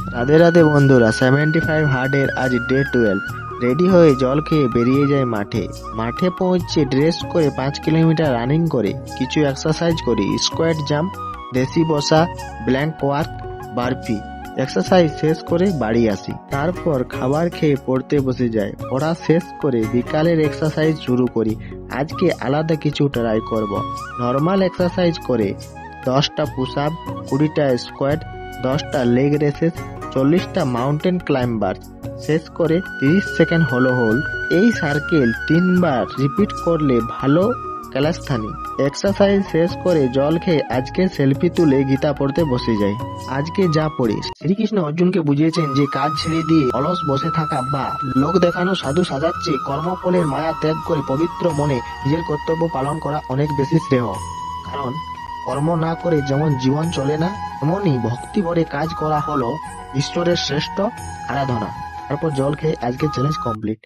রাধে রাধে বন্ধুরা, 75 হার্ডের আজ day 12। Ready হয়ে জল খেয়ে বেরিয়ে যায় মাঠে। মাঠে পৌঁছে ড্রেস করে 5 কিলোমিটার রানিং করে, কিছু এক্সারসাইজ করি, স্কোয়াট জাম্প, দেশি বসা, ব্ল্যাঙ্ক ওয়ার্ক, বারপি। এক্সারসাইজ শেষ করে বাড়ি আসি, তারপর খাবার খেয়ে পড়তে বসে যায়। পড়া শেষ করে বিকালের এক্সারসাইজ শুরু করি। আজকে আলাদা কিছু ট্রাই করব। নর্মাল এক্সারসাইজ করে 10টা পুশ আপ, 20টা স্কোয়াট, 10টা লেগ রেসেস, 40টা মাউন্টেন ক্লাইম্বার, শেষ করে 30 সেকেন্ড হলো হোল্ড। এই সার্কেল 3বার রিপিট করলে ভালো ক্যালাস্থানি। এক্সারসাইজ শেষ করে জল খেয়ে আজকে সেলফি তুলে গীতা পড়তে বসে যাই। আজকে যা পড়ি, শ্রীকৃষ্ণ অর্জুনকে বুঝিয়েছেন যে কাজ ছেড়ে দিয়ে অলস বসে থাকা বা লোক দেখানো সাধু সাজাচ্ছে কর্মফলের মায়া ত্যাগ করে পবিত্র মনে নিজের কর্তব্য পালন করা অনেক বেশি শ্রেয়। কারণ কর্ম না করে যেমন জীবন চলে না, তেমনই ভক্তি ভরে কাজ করা হলো ঈশ্বরের শ্রেষ্ঠ আরাধনা। তারপর জল খেয়ে আজকে চ্যালেঞ্জ কমপ্লিট।